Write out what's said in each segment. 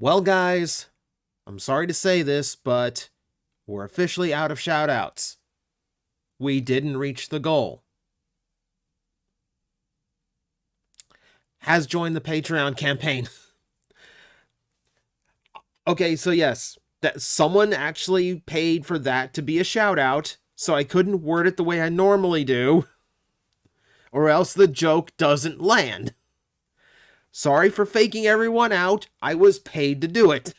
Well, guys, I'm sorry to say this, but we're officially out of shoutouts. We didn't reach the goal. Has joined the Patreon campaign. Okay, so yes, that someone actually paid for that to be a shoutout, so I couldn't word it the way I normally do, or else the joke doesn't land. Sorry for faking everyone out. I was paid to do it.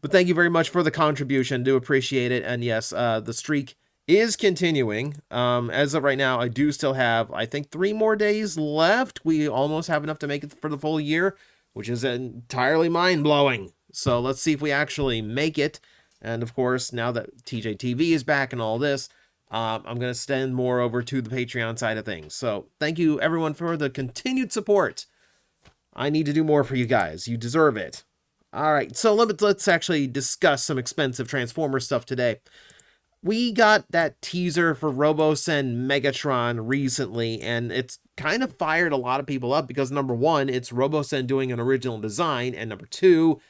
But thank you very much for the contribution. Do appreciate it. And yes, the streak is continuing. As of right now, I do still have, I think, 3 more days left. We almost have enough to make it for the full year, which is entirely mind-blowing. So let's see if we actually make it. And of course, now that TJTV is back and all this, I'm going to send more over to the Patreon side of things. So thank you, everyone, for the continued support. I need to do more for you guys. You deserve it. All right, so let's actually discuss some expensive Transformer stuff today. We got that teaser for Robosen Megatron recently, and it's kind of fired a lot of people up because, number one, it's Robosen doing an original design, and number two,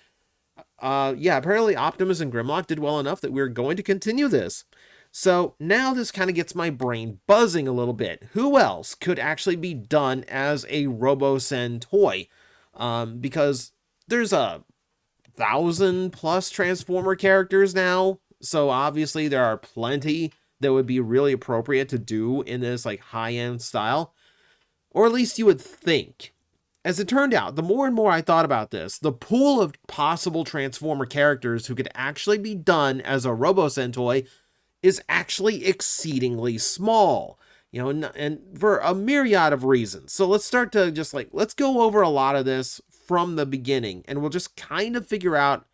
apparently Optimus and Grimlock did well enough that we're going to continue this. So now this kind of gets my brain buzzing a little bit. Who else could actually be done as a Robosen toy? Because there's 1,000+ Transformer characters now, so obviously there are plenty that would be really appropriate to do in this like high-end style, or at least you would think. As it turned out, the more and more I thought about this, the pool of possible Transformer characters who could actually be done as a Robosen toy is actually exceedingly small, and for a myriad of reasons. So let's start to let's go over a lot of this from the beginning, and we'll just kind of figure out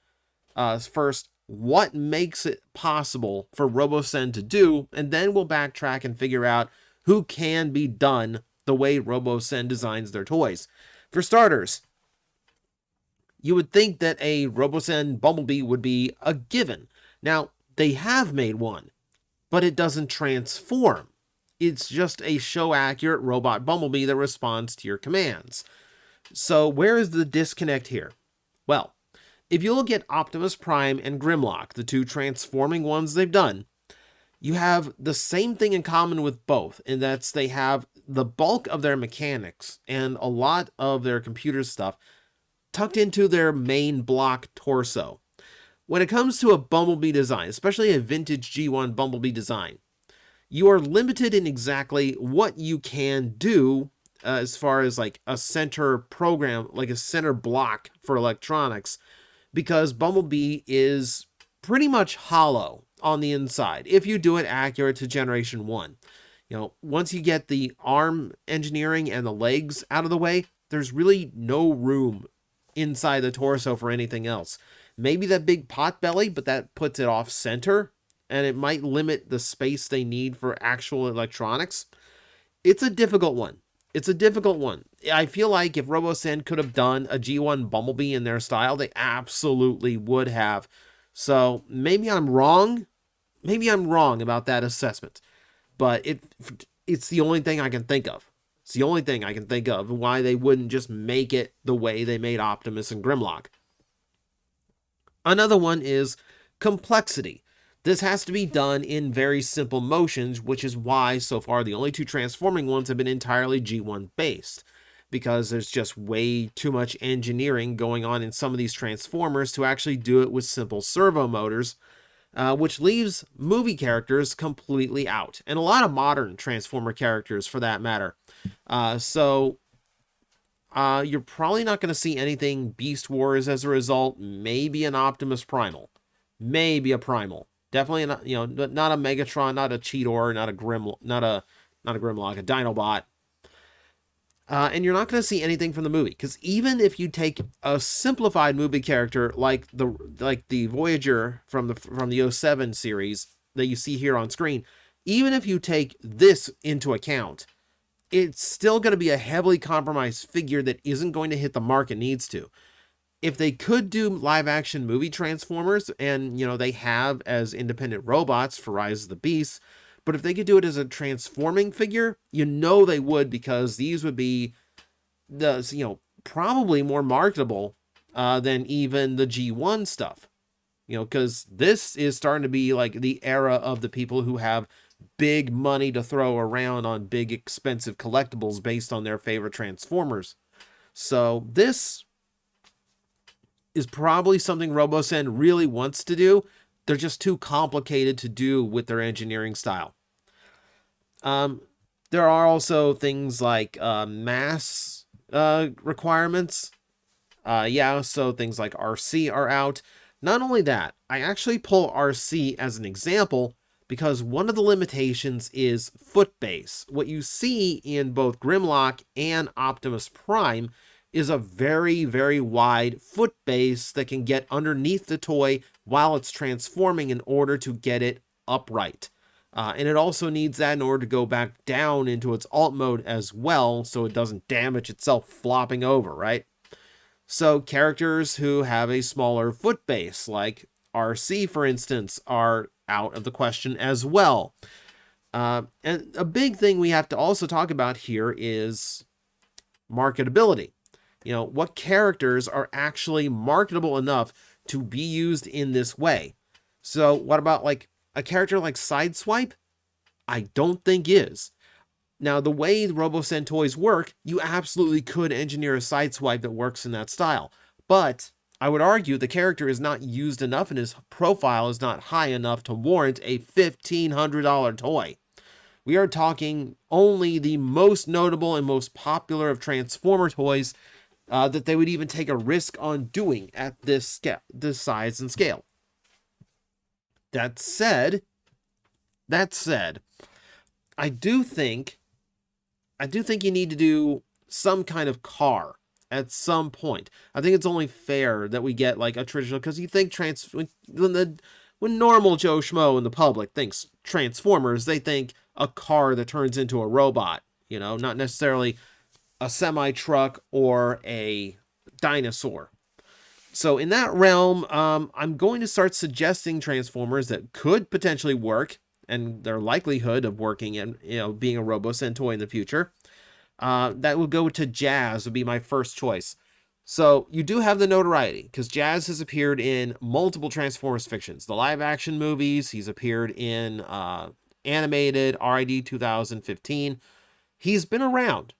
first what makes it possible for Robosen to do, and then we'll backtrack and figure out who can be done the way Robosen designs their toys. For starters, you would think that a Robosen Bumblebee would be a given. Now, they have made one, but it doesn't transform. It's just a show-accurate robot Bumblebee that responds to your commands. So where is the disconnect here? Well, if you look at Optimus Prime and Grimlock, the two transforming ones they've done, you have the same thing in common with both, and that's they have the bulk of their mechanics and a lot of their computer stuff tucked into their main block torso. When it comes to a Bumblebee design, especially a vintage G1 Bumblebee design, you are limited in exactly what you can do as far as like a center program, like a center block for electronics, because Bumblebee is pretty much hollow on the inside if you do it accurate to Generation 1. Once you get the arm engineering and the legs out of the way, there's really no room inside the torso for anything else. Maybe that big pot belly, but that puts it off center, and it might limit the space they need for actual electronics. It's a difficult one. I feel like if Robosen could have done a G1 Bumblebee in their style, they absolutely would have. So maybe I'm wrong. Maybe I'm wrong about that assessment. But it's the only thing I can think of. It's the only thing I can think of why they wouldn't just make it the way they made Optimus and Grimlock. Another one is complexity. This has to be done in very simple motions, which is why so far the only two transforming ones have been entirely G1 based, because there's just way too much engineering going on in some of these transformers to actually do it with simple servo motors, which leaves movie characters completely out, and a lot of modern Transformer characters for that matter. So you're probably not going to see anything Beast Wars as a result. Maybe an Optimus Primal, maybe a Primal. Definitely not, not a Megatron, not a Cheetor, not a Grimlock, a Dinobot. And you're not going to see anything from the movie, because even if you take a simplified movie character like the Voyager from the 07 series that you see here on screen, even if you take this into account, it's still going to be a heavily compromised figure that isn't going to hit the mark it needs to. If they could do live-action movie Transformers, and, they have as independent robots for Rise of the Beasts, but if they could do it as a transforming figure, they would, because these would be probably more marketable than even the G1 stuff. You know, because this is starting to be like the era of the people who have big money to throw around on big expensive collectibles based on their favorite Transformers. So this is probably something Robosen really wants to do. They're just too complicated to do with their engineering style. There are also things like mass requirements. So things like RC are out. Not only that, I actually pull RC as an example because one of the limitations is foot base. What you see in both Grimlock and Optimus Prime is a very, very wide foot base that can get underneath the toy while it's transforming in order to get it upright. And it also needs that in order to go back down into its alt mode as well, so it doesn't damage itself flopping over, right? So characters who have a smaller foot base, like RC, for instance, are out of the question as well. And a big thing we have to also talk about here is marketability. You know, what characters are actually marketable enough to be used in this way? So what about like a character like Sideswipe? I don't think is. Now, the way the Robosen toys work, you absolutely could engineer a Sideswipe that works in that style. But I would argue the character is not used enough and his profile is not high enough to warrant a $1,500 toy. We are talking only the most notable and most popular of Transformer toys that they would even take a risk on doing at this size and scale. That said, I do think you need to do some kind of car at some point. I think it's only fair that we get like a traditional, because you think when normal Joe Schmo in the public thinks Transformers, they think a car that turns into a robot, you know, not necessarily a semi-truck or a dinosaur. So in that realm, I'm going to start suggesting Transformers that could potentially work, and their likelihood of working and, you know, being a Robosen toy in the future. That will go to Jazz, would be my first choice. So you do have the notoriety, because Jazz has appeared in multiple Transformers fictions. The live-action movies, he's appeared in animated, RID 2015. He's been around.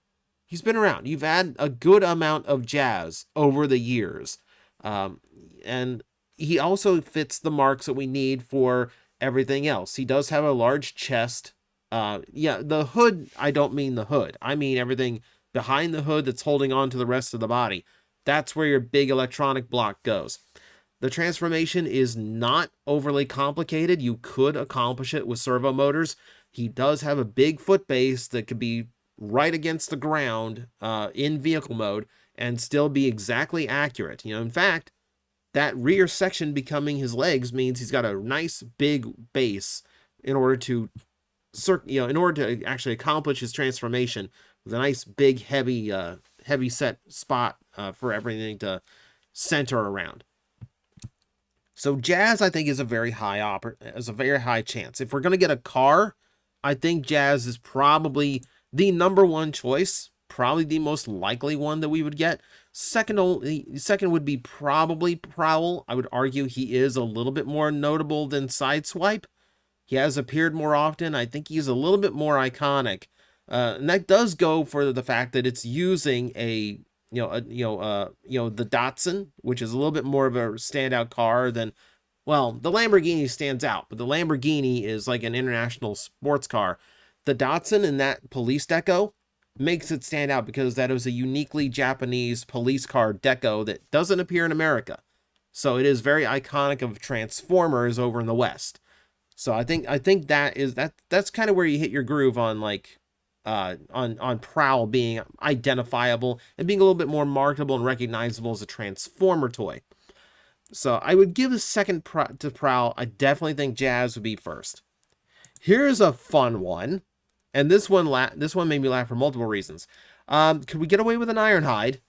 You've had a good amount of Jazz over the years. And he also fits the marks that we need for everything else. He does have a large chest. The hood, I don't mean the hood. I mean everything behind the hood that's holding on to the rest of the body. That's where your big electronic block goes. The transformation is not overly complicated. You could accomplish it with servo motors. He does have a big foot base that could be right against the ground in vehicle mode and still be exactly accurate. You know, in fact, that rear section becoming his legs means he's got a nice big base in order to actually accomplish his transformation with a nice big heavy set spot for everything to center around. So Jazz, I think, is a very high chance. If we're going to get a car, I think Jazz is probably the number one choice, probably the most likely one that we would get. Second would be probably Prowl. I would argue he is a little bit more notable than Sideswipe. He has appeared more often. I think he's a little bit more iconic. And that does go for the fact that it's using the Datsun, which is a little bit more of a standout car than, well, the Lamborghini stands out, but the Lamborghini is like an international sports car. The Datsun in that police deco makes it stand out because that is a uniquely Japanese police car deco that doesn't appear in America. So it is very iconic of Transformers over in the West. So I think that's kind of where you hit your groove on like on Prowl being identifiable and being a little bit more marketable and recognizable as a Transformer toy. So I would give a second to Prowl. I definitely think Jazz would be first. Here's a fun one, and this one made me laugh for multiple reasons. Could we get away with an Ironhide?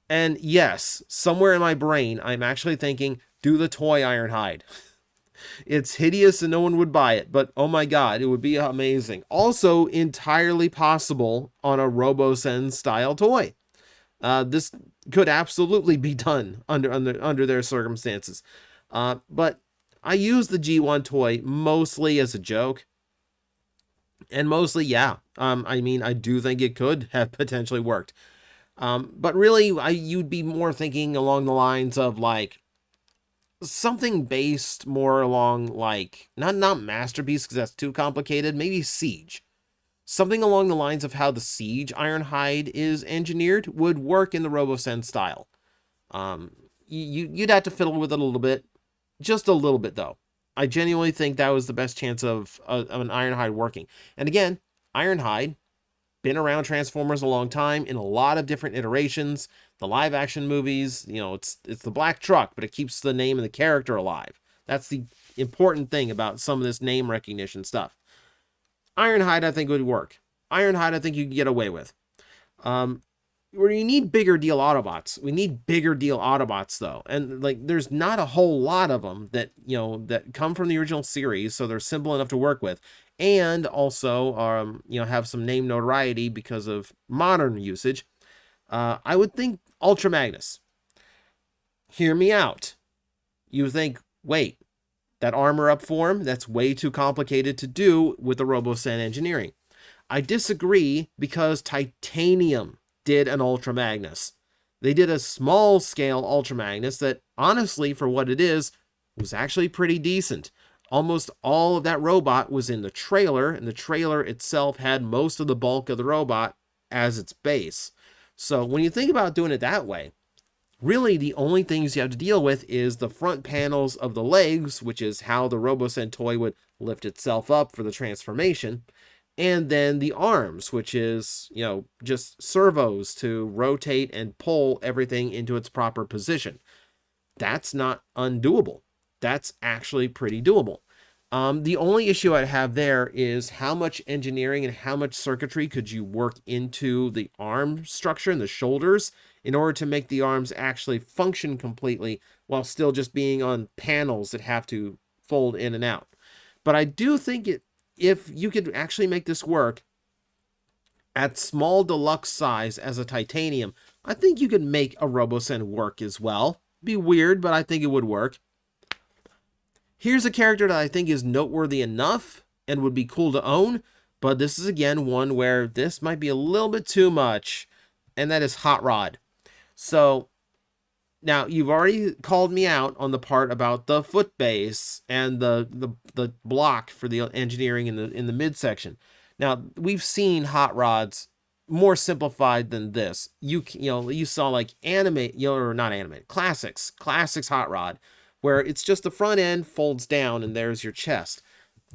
And yes, somewhere in my brain, I'm actually thinking, do the toy Ironhide. It's hideous and no one would buy it, but oh my god, it would be amazing. Also entirely possible on a Robosen style toy. This could absolutely be done under their circumstances. But I use the G1 toy mostly as a joke. And mostly, yeah. I mean, I do think it could have potentially worked. But really, you'd be more thinking along the lines of like something based more along like not Masterpiece because that's too complicated. Maybe Siege. Something along the lines of how the Siege Ironhide is engineered would work in the Robosen style. You'd have to fiddle with it a little bit, just a little bit though. I genuinely think that was the best chance of an Ironhide working. And again, Ironhide, been around Transformers a long time in a lot of different iterations. The live action movies, you know, it's the black truck, but it keeps the name and the character alive. That's the important thing about some of this name recognition stuff. Ironhide, I think, would work. Ironhide, I think you could get away with. Where you need bigger deal Autobots. We need bigger deal Autobots, though. And, like, there's not a whole lot of them that, you know, that come from the original series, so they're simple enough to work with. And also, you know, have some name notoriety because of modern usage. I would think Ultra Magnus. Hear me out. You think, wait, that armor up form, that's way too complicated to do with the Robosen engineering. I disagree because Titanium did an Ultra Magnus. They did a small scale Ultra Magnus that, honestly, for what it is, was actually pretty decent. Almost all of that robot was in the trailer, and the trailer itself had most of the bulk of the robot as its base. So when you think about doing it that way, really the only things you have to deal with is the front panels of the legs, which is how the Robosen toy would lift itself up for the transformation, and then the arms, which is, you know, just servos to rotate and pull everything into its proper position. That's not undoable. That's actually pretty doable. The only issue I have there is how much engineering and how much circuitry could you work into the arm structure and the shoulders in order to make the arms actually function completely while still just being on panels that have to fold in and out. But I do think if you could actually make this work at small deluxe size as a Titanium, I think you could make a Robosen work as well. Be weird, but I think it would work. Here's a character that I think is noteworthy enough and would be cool to own, but this is again one where this might be a little bit too much, and that is Hot Rod. So now you've already called me out on the part about the foot base and the block for the engineering in the midsection. Now we've seen Hot Rods more simplified than this. You know you saw like classics Hot Rod, where it's just the front end folds down and there's your chest.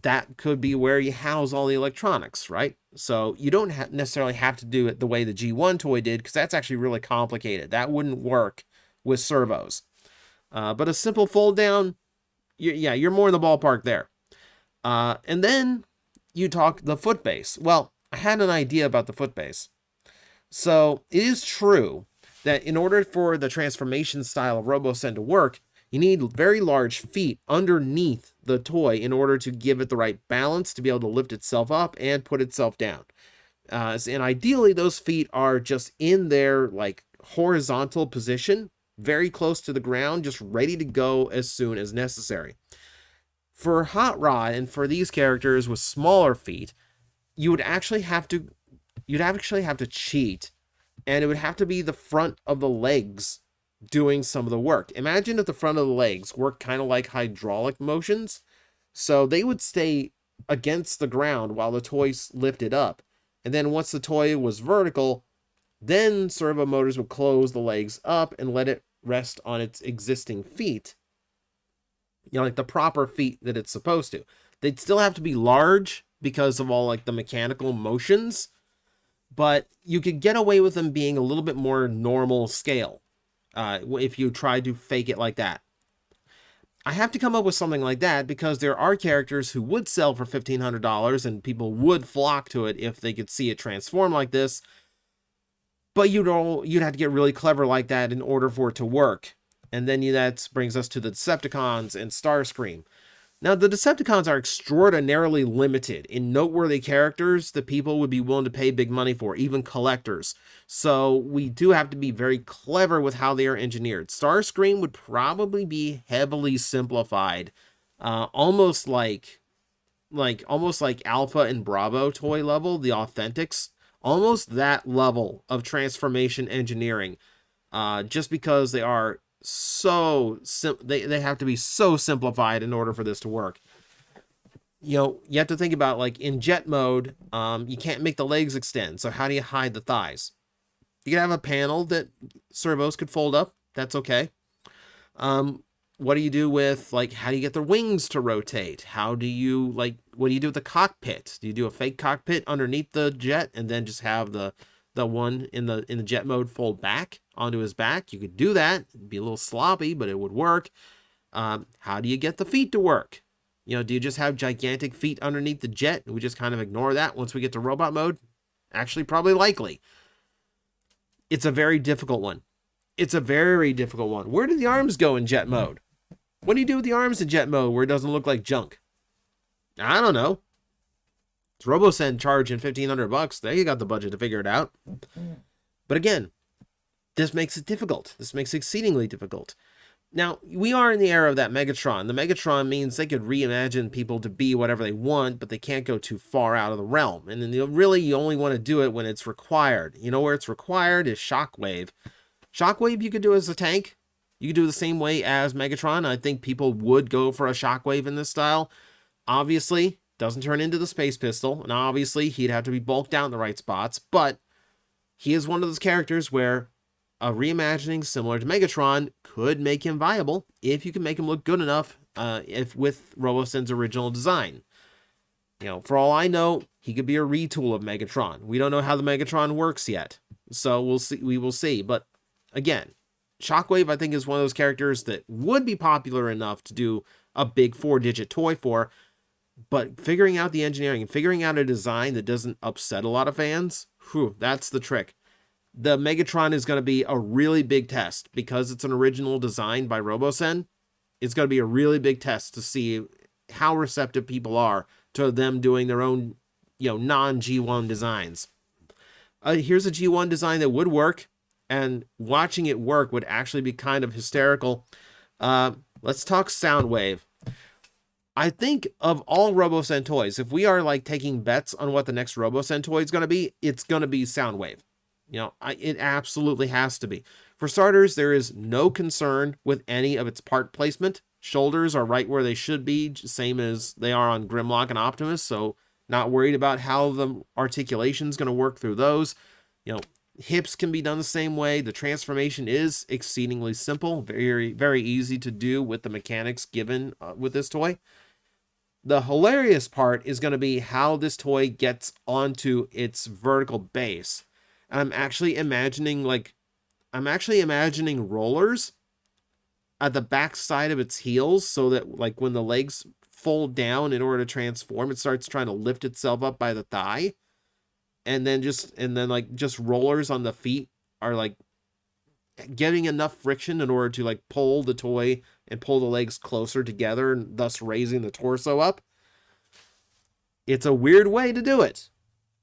That could be where you house all the electronics, right? So you don't necessarily have to do it the way the G1 toy did, because that's actually really complicated. That wouldn't work with servos. But a simple fold down, you're more in the ballpark there. And then you talk the foot base. Well, I had an idea about the foot base. So it is true that in order for the transformation style of Robosen to work, you need very large feet underneath the toy in order to give it the right balance to be able to lift itself up and put itself down. And ideally, those feet are just in their like horizontal position, very close to the ground, just ready to go as soon as necessary. For Hot Rod and for these characters with smaller feet, you'd actually have to cheat, and it would have to be the front of the legs doing some of the work. Imagine if the front of the legs worked kind of like hydraulic motions. So they would stay against the ground while the toy lifted up. And then once the toy was vertical, then servo motors would close the legs up and let it rest on its existing feet. You know, like the proper feet that it's supposed to. They'd still have to be large because of all like the mechanical motions, but you could get away with them being a little bit more normal scale. If you try to fake it like that. I have to come up with something like that because there are characters who would sell for $1,500 and people would flock to it if they could see it transform like this. But you'd have to get really clever like that in order for it to work. And then that brings us to the Decepticons and Starscream. Now, the Decepticons are extraordinarily limited in noteworthy characters that people would be willing to pay big money for, even collectors. So we do have to be very clever with how they are engineered. Starscream would probably be heavily simplified, almost like Alpha and Bravo toy level, the Authentics, almost that level of transformation engineering, just because they are they have to be so simplified in order for this to work. You have to think about, like, in jet mode, you can't make the legs extend, so how do you hide the thighs? You can have a panel that servos could fold up. That's okay. What do you do with, like, how do you get the wings to rotate? What do you do with the cockpit? Do you do a fake cockpit underneath the jet and then just have the one in the jet mode fold back onto his back? You could do that. It'd be a little sloppy, but it would work. How do you get the feet to work? Do you just have gigantic feet underneath the jet and we just kind of ignore that once we get to robot mode? Actually, probably likely. It's a very difficult one. Where do the arms go in jet mode? What do you do with the arms in jet mode where it doesn't look like junk? I don't know. It's Robosen charging $1,500. There you got the budget to figure it out. But again, this makes it difficult. This makes it exceedingly difficult. Now, we are in the era of that Megatron. The Megatron means they could reimagine people to be whatever they want, but they can't go too far out of the realm. And then you only want to do it when it's required. You know where it's required is Shockwave. Shockwave you could do as a tank. You could do the same way as Megatron. I think people would go for a Shockwave in this style. Obviously, doesn't turn into the Space Pistol, and obviously he'd have to be bulked out in the right spots, but he is one of those characters where a reimagining similar to Megatron could make him viable if you can make him look good enough with Robosen's original design. For all I know, he could be a retool of Megatron. We don't know how the Megatron works yet, so we will see. But again, Shockwave, I think, is one of those characters that would be popular enough to do a big 4-digit toy for, but figuring out the engineering and figuring out a design that doesn't upset a lot of fans, that's the trick. The Megatron is going to be a really big test because it's an original design by Robosen. It's going to be a really big test to see how receptive people are to them doing their own, non-G1 designs. Here's a G1 design that would work, and watching it work would actually be kind of hysterical. Let's talk Soundwave. I think of all Robosen toys, if we are taking bets on what the next Robosen toy is going to be, it's going to be Soundwave. It absolutely has to be. For starters, there is no concern with any of its part placement. Shoulders are right where they should be, same as they are on Grimlock and Optimus, so not worried about how the articulation is going to work through those. Hips can be done the same way. The transformation is exceedingly simple, very, very easy to do with the mechanics given with this toy. The hilarious part is going to be how this toy gets onto its vertical base. And I'm actually imagining rollers at the back side of its heels so that when the legs fold down in order to transform, it starts trying to lift itself up by the thigh. And then just rollers on the feet are getting enough friction in order to pull the toy and pull the legs closer together and thus raising the torso up. It's a weird way to do it,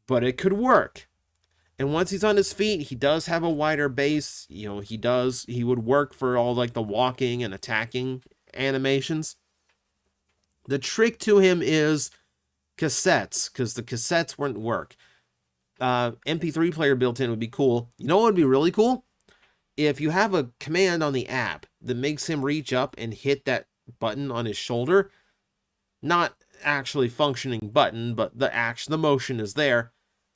but it could work. And once he's on his feet, he does have a wider base. He would work for all the walking and attacking animations. The trick to him is cassettes, because the cassettes wouldn't work. MP3 player built in would be cool. You know what would be really cool? If you have a command on the app that makes him reach up and hit that button on his shoulder, not actually functioning button, but the motion is there,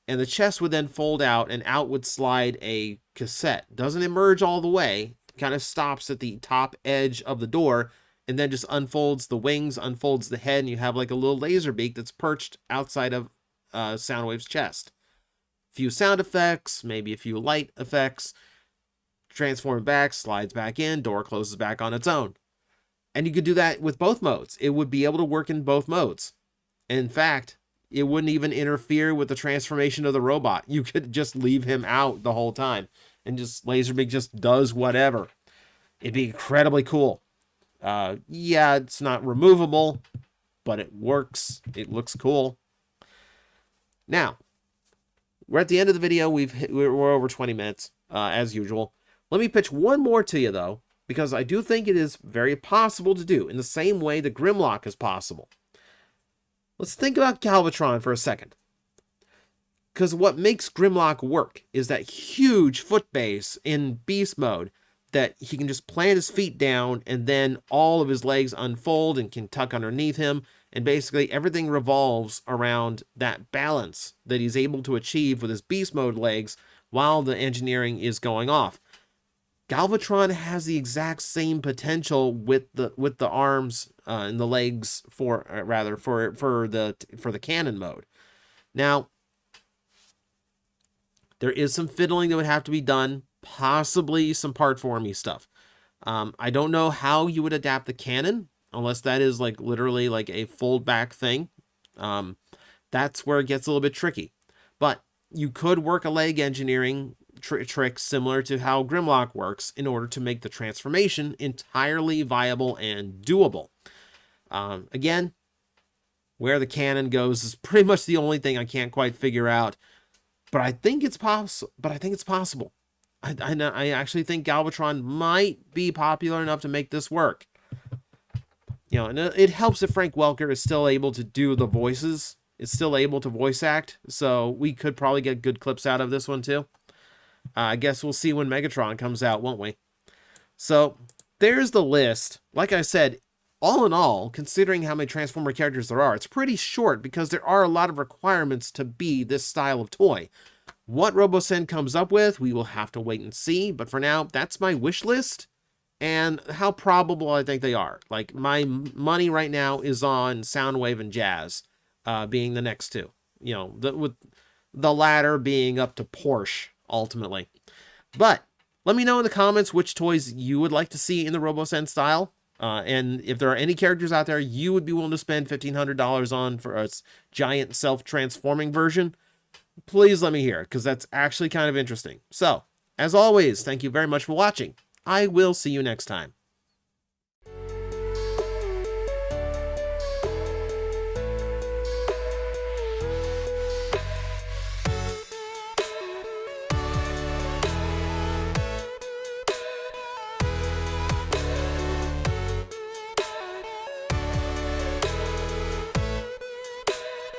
and the chest would then fold out and out would slide a cassette. Doesn't emerge all the way, kind of stops at the top edge of the door, and then just unfolds the wings, unfolds the head, and you have a little laser beak that's perched outside of Soundwave's chest. Few sound effects, maybe a few light effects, transform back, slides back in, door closes back on its own. And you could do that with both modes. It would be able to work in both modes. In fact, it wouldn't even interfere with the transformation of the robot. You could just leave him out the whole time and just Laserbeak just does whatever. It'd be incredibly cool. Yeah, it's not removable, but it works. It looks cool. Now, we're at the end of the video. We're over 20 minutes, as usual. Let me pitch one more to you, though, because I do think it is very possible to do in the same way the Grimlock is possible. Let's think about Galvatron for a second. Because what makes Grimlock work is that huge foot base in beast mode that he can just plant his feet down and then all of his legs unfold and can tuck underneath him. And basically everything revolves around that balance that he's able to achieve with his beast mode legs while the engineering is going off. Galvatron has the exact same potential with the arms and the legs for the cannon mode. Now, there is some fiddling that would have to be done, possibly some part-formy stuff. I don't know how you would adapt the cannon, unless that is like literally like a fold-back thing. That's where it gets a little bit tricky. But you could work a leg engineering trick similar to how Grimlock works in order to make the transformation entirely viable and doable. Again, where the cannon goes is pretty much the only thing I can't quite figure out. But I think it's possible. I actually think Galvatron might be popular enough to make this work. You know, and it helps that Frank Welker is still able to do the voices. It's still able to voice act. So we could probably get good clips out of this one too. I guess we'll see when Megatron comes out, won't we? So there's the list. Like I said, all in all, considering how many Transformer characters there are, it's pretty short because there are a lot of requirements to be this style of toy. What Robosen comes up with, we will have to wait and see. But for now, that's my wish list and how probable I think they are. Like, my money right now is on Soundwave and Jazz being the next two. You know, with the latter being up to Porsche, ultimately. But let me know in the comments which toys you would like to see in the Robosen style. And if there are any characters out there you would be willing to spend $1,500 on for a giant self-transforming version, please let me hear, because that's actually kind of interesting. So, as always, thank you very much for watching. I will see you next time.